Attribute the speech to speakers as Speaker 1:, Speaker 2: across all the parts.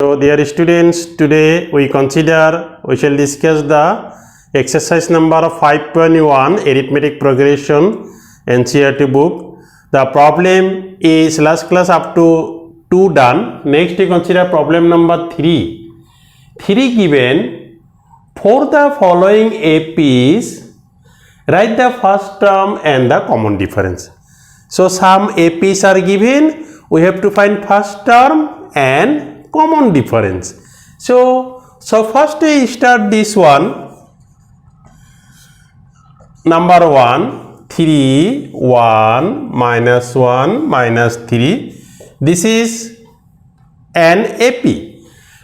Speaker 1: So dear students, today we shall discuss the exercise number 5.1 arithmetic progression NCERT book. The problem is last class up to 2 done. Next we consider problem number 3. 3 given, for the following APs, write the first term and the common difference. So some APs are given, we have to find first term and common difference. So first we start this one. Number 1, 3, 1, minus 1, minus 3. This is an AP.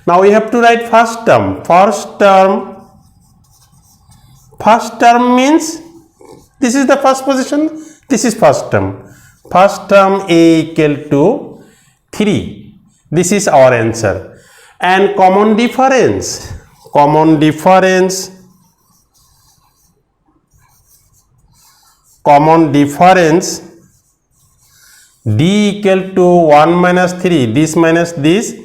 Speaker 1: Now we have to write first term. First term means this is the first position, this is first term. First term A equal to 3. This is our answer. And common difference D equal to 1 minus 3, this minus this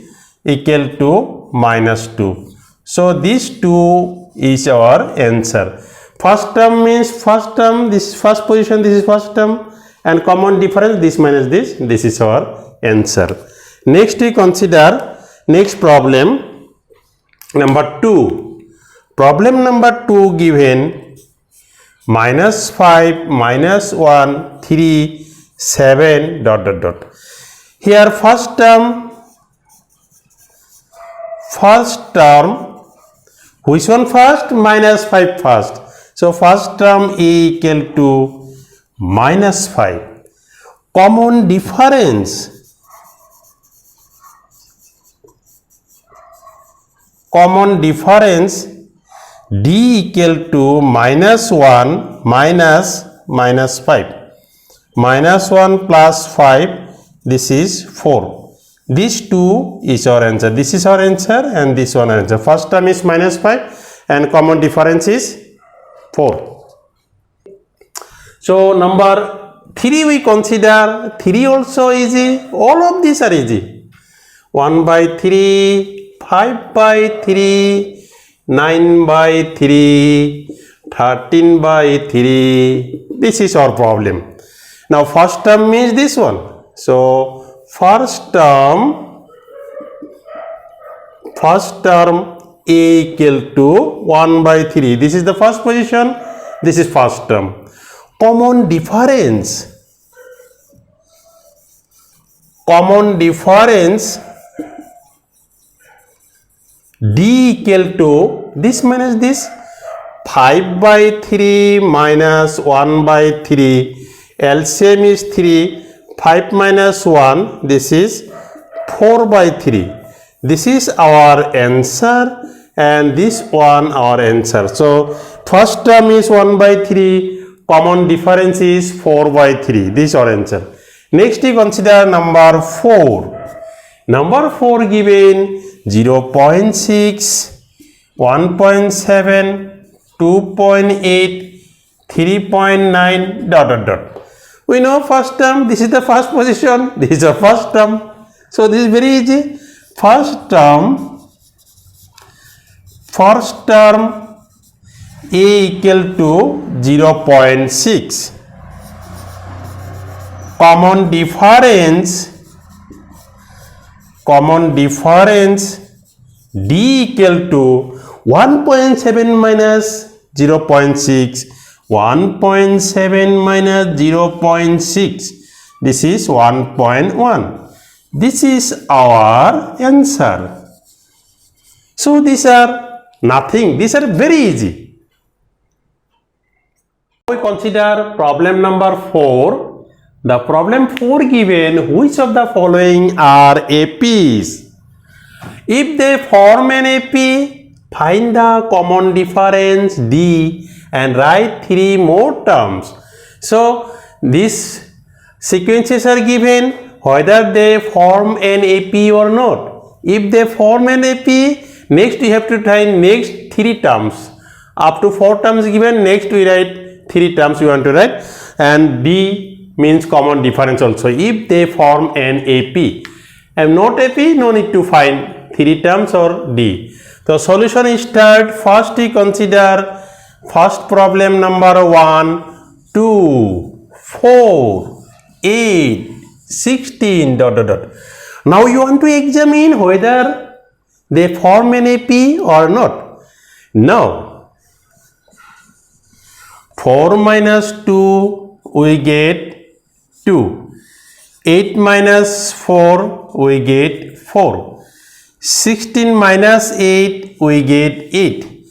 Speaker 1: equal to minus 2. So this 2 is our answer. First term means first term, this first position, this is first term, and common difference, this minus this is our answer. Next we consider next problem number 2. Problem number 2 given minus 5, minus 1, 3, 7, ... Here first term, which one first? Minus 5 first. So first term A equal to minus 5. Common difference D equal to minus 1 minus 5. Minus 1 plus 5, this is 4. This 2 is our answer. This is our answer and this one answer. First term is minus 5 and common difference is 4. So number 3 we consider. 3 also easy. All of these are easy. 1 by 3, 5 by 3, 9 by 3, 13 by 3. This is our problem. Now first term means this one. So first term A equal to 1 by 3. This is the first position. This is first term. Common difference D equal to this minus this, 5 by 3 minus 1 by 3, LCM is 3, 5 minus 1, this is 4 by 3. This is our answer and this one our answer. So first term is 1 by 3, common difference is 4 by 3. This is our answer. Next we consider number 4. Number 4 given 0.6, 1.7, 2.8, 3.9, ... We know first term, this is the first position, this is the first term. So this is very easy. First term A equal to 0.6. Common difference D equal to 1.7 minus 0.6, 1.7 minus 0.6, this is 1.1. This is our answer. So these are nothing, these are very easy. We consider problem number 4. The problem 4 given, which of the following are APs? If they form an AP, find the common difference D and write 3 more terms. So these sequences are given whether they form an AP or not. If they form an AP, next we have to find next 3 terms. Up to 4 terms given, next we write 3 terms we want to write, and D means common difference also if they form an AP. And not AP, no need to find 3 terms or D. So solution is start. First we consider first problem number 1, 2, 4, 8, 16 ... Now you want to examine whether they form an AP or not. Now 4 minus 2 we get 2. 8 minus 4 we get 4. 16 minus 8 we get 8.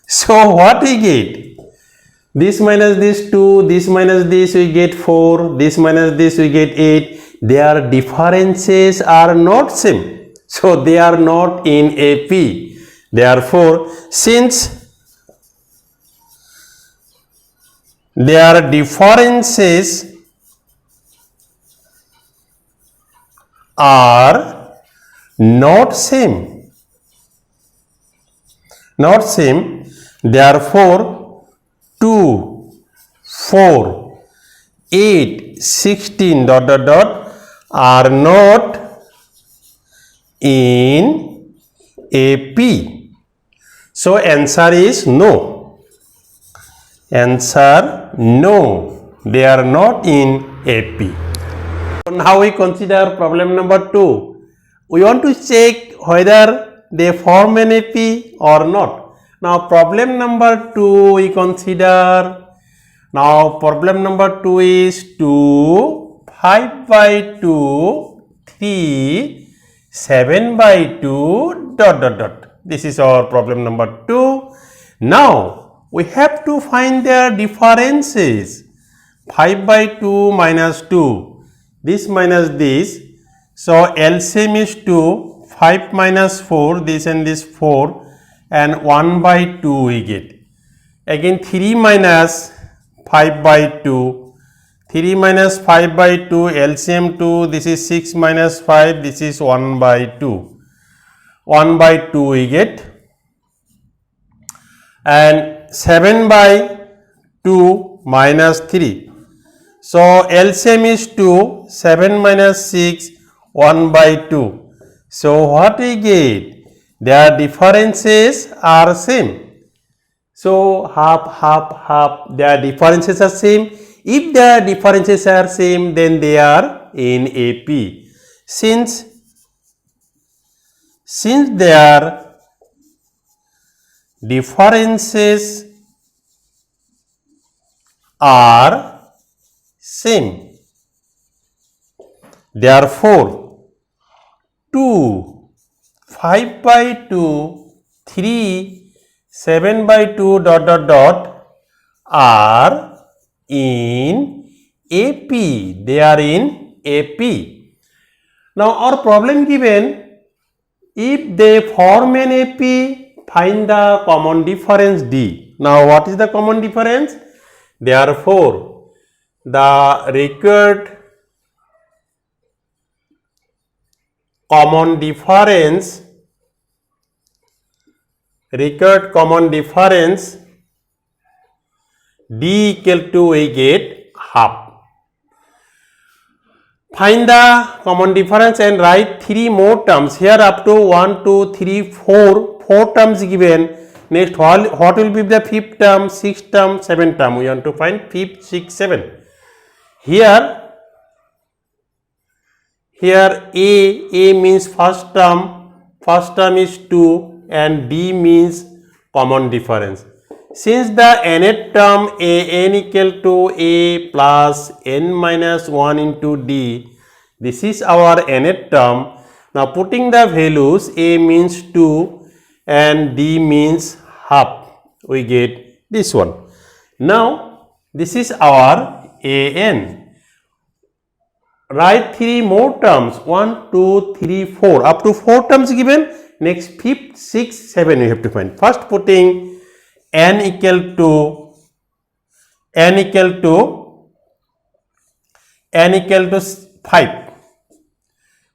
Speaker 1: So what we get? This minus this 2, this minus this we get 4, this minus this we get 8. Their differences are not same. So they are not in AP. Therefore, since their differences are not same, therefore 2, 4, 8, 16 ... are not in AP. So answer is no. Answer no. They are not in AP. So now we consider problem number 2. We want to check whether they form an AP or not. Now problem number 2 we consider. Now problem number 2 is 2, 5 by 2, 3, 7 by 2 ... This is our problem number 2. Now we have to find their differences. 5 by 2 minus 2. This minus this. So LCM is 2. 5 minus 4. This and this 4. And 1 by 2 we get. Again 3 minus 5 by 2. 3 minus 5 by 2, LCM 2, this is 6 minus 5, this is 1 by 2. 1 by 2 we get. And 7 by 2 minus 3. So LCM is 2, 7 minus 6, 1 by 2. So what we get? Their differences are same. So half, their differences are same. If their differences are same, then they are in AP. Since their differences are same, therefore 2, 5 by 2, 3, 7 by 2 ... are in AP. They are in AP. Now our problem given, if they form an AP, find the common difference D. Now what is the common difference? Therefore the required common difference D equal to we get half. Find the common difference and write 3 more terms. Here up to 1, 2, 3, 4 terms given. Next, what will be the 5th term, 6th term, 7th term? We want to find 5th, 6th, 7th. Here A means first term is 2 and D means common difference. Since the nth term n equal to A plus n minus 1 into D, this is our nth term. Now putting the values, A means 2 and D means half, we get this one. Now this is our an. Write 3 more terms, 1, 2, 3, 4, up to 4 terms given. Next 5th, 6th, 7 we have to find. First putting n equal to 5.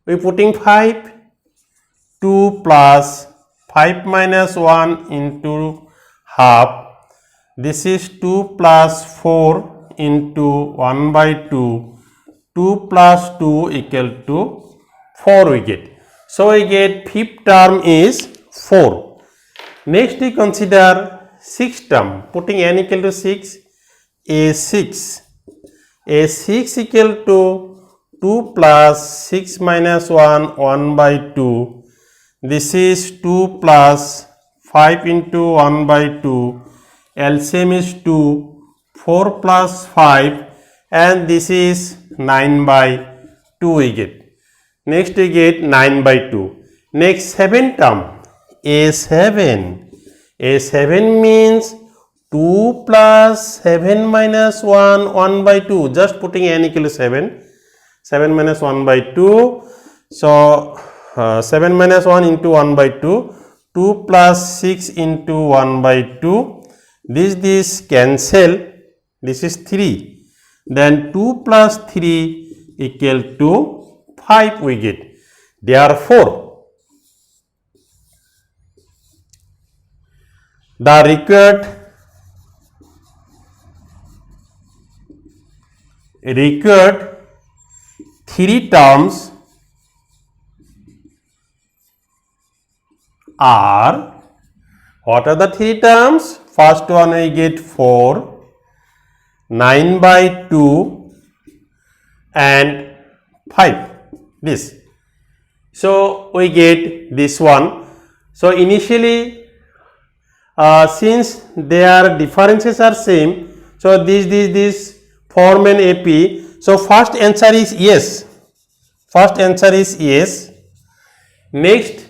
Speaker 1: We putting 5, 2 plus 5 minus 1 into half. This is 2 plus 4 into 1 by 2. 2 plus 2 equal to 4 we get. So we get fifth term is 4. Next we consider sixth term. Putting n equal to 6, a6. a6 equal to 2 plus 6 minus 1, 1 by 2. This is 2 plus 5 into 1 by 2. LCM is 2, 4 plus 5, and this is 9 by 2 we get. Next we get 9 by 2. Next seventh term, a7. a7 means 2 plus 7 minus 1, 1 by 2. Just putting n equal to 7. 7 minus 1 by 2. So 7 minus 1 into 1 by 2. 2 plus 6 into 1 by 2. This cancel. This is 3. Then 2 plus 3 equal to 5 we get. Therefore, the required 3 terms are, what are the 3 terms? First one we get 4, 9 by 2 and 5, this. So we get this one. So initially since their differences are same, so this form an AP. So first answer is yes. First answer is yes. Next,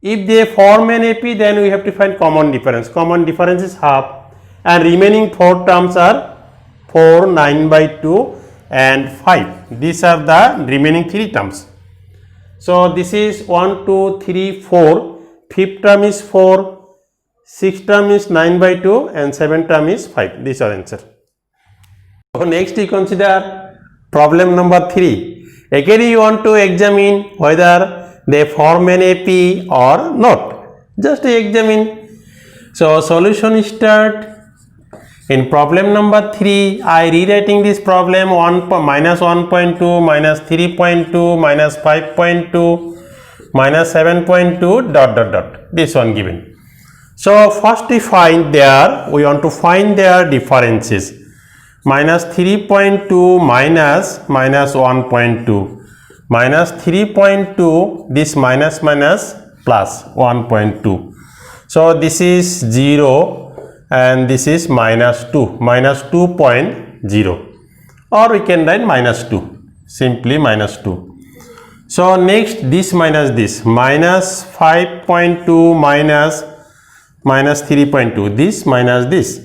Speaker 1: if they form an AP, then we have to find common difference. Common difference is half, and remaining 4 terms are 4, 9 by 2 and 5. These are the remaining 3 terms. So this is 1, 2, 3, 4. Fifth term is 4. Sixth term is 9 by 2 and 7th term is 5. These are answer. So next we consider problem number 3. Again you want to examine whether they form an AP or not. Just examine. So solution start. In problem number 3, I rewriting this problem minus 1.2, minus 3.2, minus 5.2, minus 7.2, dot dot dot. This one given. So first we want to find their differences. Minus 3.2 minus 1.2. Minus 3.2, this minus plus 1.2. So this is 0 and this is minus 2. Minus 2.0. Or we can write minus 2. Simply minus 2. So next this minus this. Minus 5.2 minus 3.2, this minus this,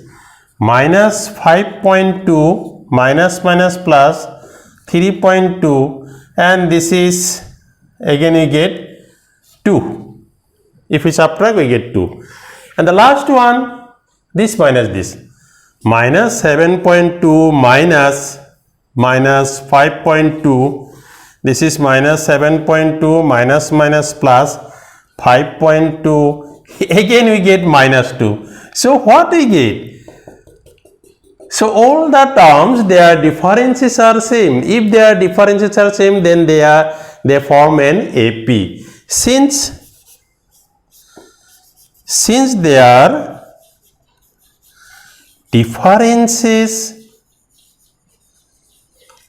Speaker 1: minus 5.2 minus plus 3.2, and this is again we get 2. If we subtract we get 2. And the last one, this minus this, minus 7.2 minus 5.2, this is minus 7.2 minus plus 5.2. Again we get minus 2. So what we get? So all the terms, their differences are same. If their differences are same, then they form an AP. Since their differences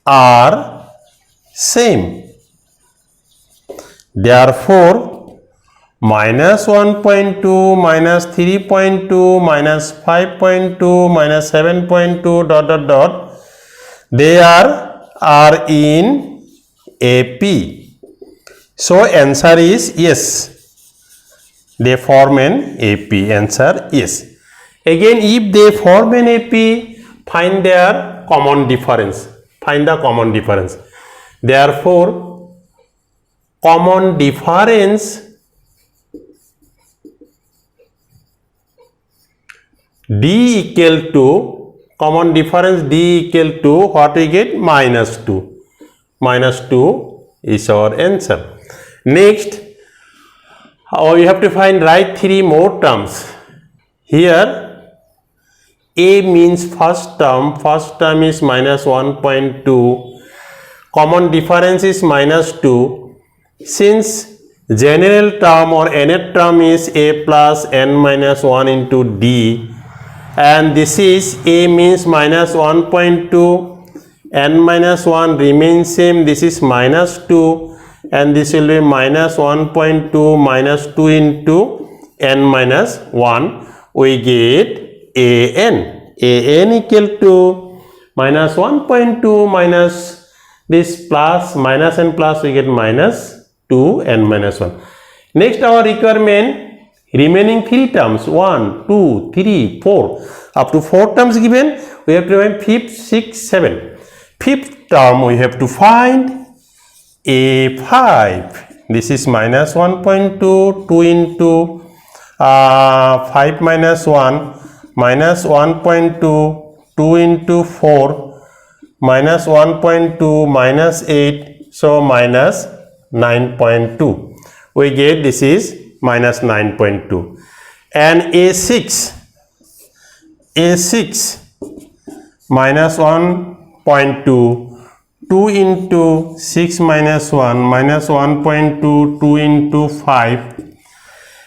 Speaker 1: are same, therefore minus 1.2, minus 3.2, minus 5.2, minus 7.2, dot dot dot, they are in AP. So answer is yes. They form an AP. Answer yes. Again, if they form an AP, find their common difference. Find the common difference. Therefore, common difference D equal to, common difference D equal to what we get? Minus 2. Minus 2 is our answer. Next, we have to write 3 more terms. Here, A means first term is minus 1.2. Common difference is minus 2. Since general term or nth term is a plus n minus 1 into d, and this is a means minus 1.2, n minus 1 remains same, this is minus 2, and this will be minus 1.2 minus 2 into n minus 1. We get an equal to minus 1.2 minus this plus minus and plus, we get minus 2 n minus 1. Next, our requirement, remaining 3 terms, 1, 2, 3, 4, up to 4 terms given, we have to find 5th, 6th, 7th. 5th term we have to find a5. This is minus 1.2, 2 into 5 minus 1, minus 1.2, 2 into 4, minus 1.2, minus 8, so minus 9.2. We get this is minus 9.2. And a6 minus 1.2, 2 into 6 minus 1, minus 1.2, 2 into 5,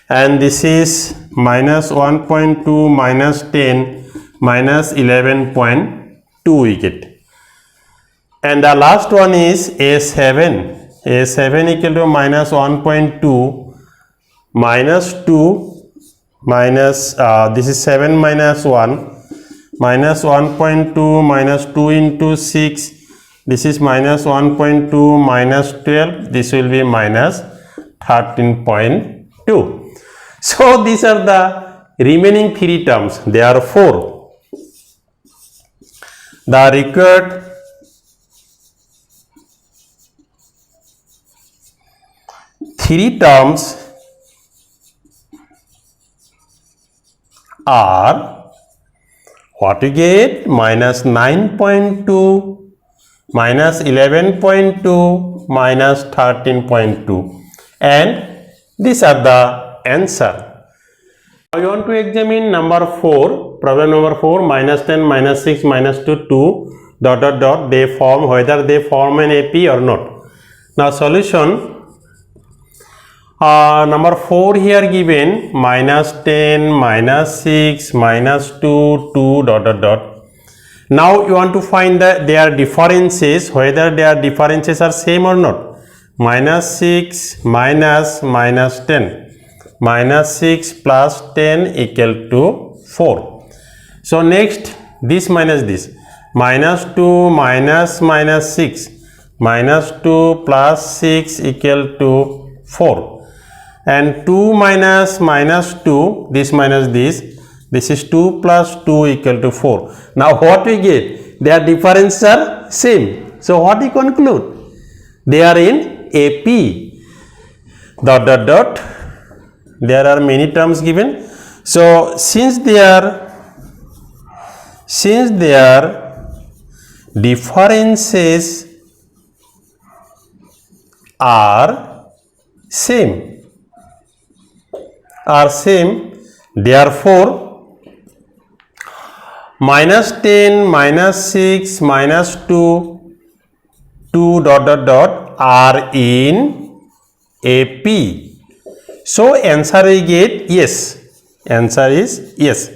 Speaker 1: and this is minus 1.2 minus 10 minus 11.2 we get. And the last one is a7 equal to minus 1.2 minus 2 minus this is 7 minus 1 minus 1.2 minus 2 into 6, this is minus 1.2 minus 12, this will be minus 13.2. So these are the remaining 3 terms. Therefore, the required three terms are what you get, minus 9.2, minus 11.2, minus 13.2, and these are the answer. I want to examine number 4, problem number 4, minus 10, minus 6, minus 2, 2, dot dot dot, they form, whether they form an AP or not. Now solution, number 4 here given, minus 10, minus 6, minus 2, 2, dot dot dot. Now you want to find their differences, whether their differences are same or not. Minus 6 minus 10. Minus 6 plus 10 equal to 4. So next, this minus this. Minus 2 minus 6. Minus 2 plus 6 equal to 4. And 2 minus 2, this minus this. This is 2 plus 2 equal to 4. Now what we get? Their differences are same. So what we conclude? They are in AP. Dot dot dot. There are many terms given. So since their differences are same, therefore minus 10, minus 6, minus 2, 2 dot dot dot are in AP. So answer we get yes. Answer is yes.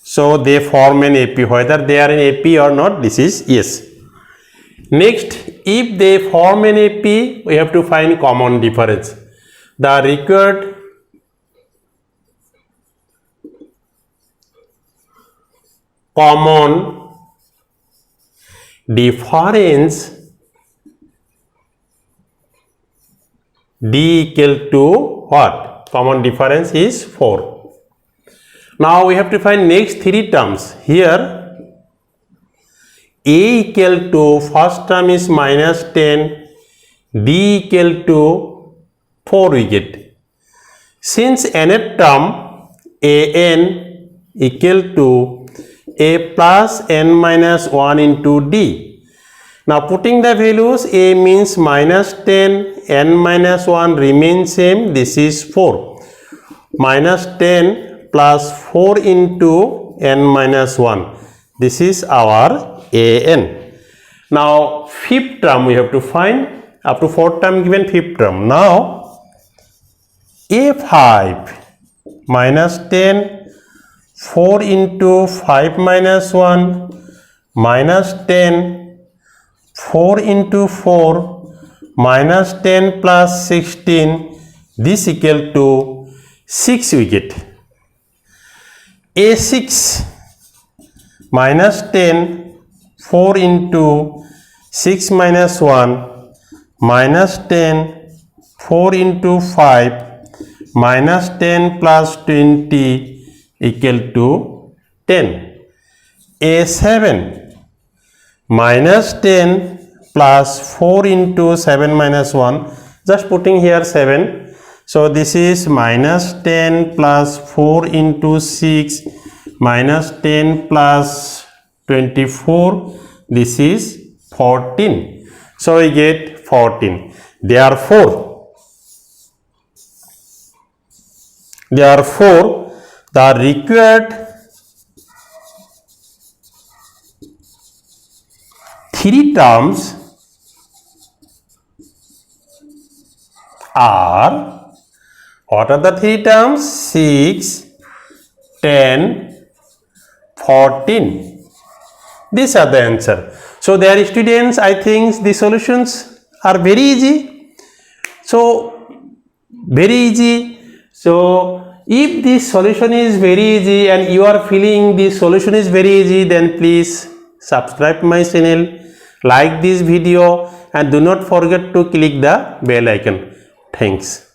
Speaker 1: So they form an AP. Whether they are in AP or not, this is yes. Next, if they form an AP, we have to find common difference. The required common difference D equal to what? Common difference is 4. Now we have to find next 3 terms. Here A equal to, first term is minus 10, D equal to 4 we get. Since nth term an equal to a plus n minus 1 into d. Now putting the values, a means minus 10, n minus 1 remains same, this is 4. Minus 10 plus 4 into n minus 1, this is our an. Now fifth term we have to find, up to 4th term given, fifth term. Now A5 minus 10, 4 into 5 minus 1 minus 10, 4 into 4 minus 10 plus 16, this equal to 6 we get. A6 minus 10, 4 into 6 minus 1 minus 10, 4 into 5 minus 10 plus 20 equal to 10. A7 minus 10 plus 4 into 7 minus 1, just putting here 7. So this is minus 10 plus 4 into 6 minus 10 plus 24. This is 14. So we get 14. Therefore, the required 3 terms are, what are the 3 terms? 6, 10, 14. These are the answer. So dear students, I think the solutions are very easy. So very easy. So if this solution is very easy and you are feeling this solution is very easy, then please subscribe my channel, like this video, and do not forget to click the bell icon. Thanks.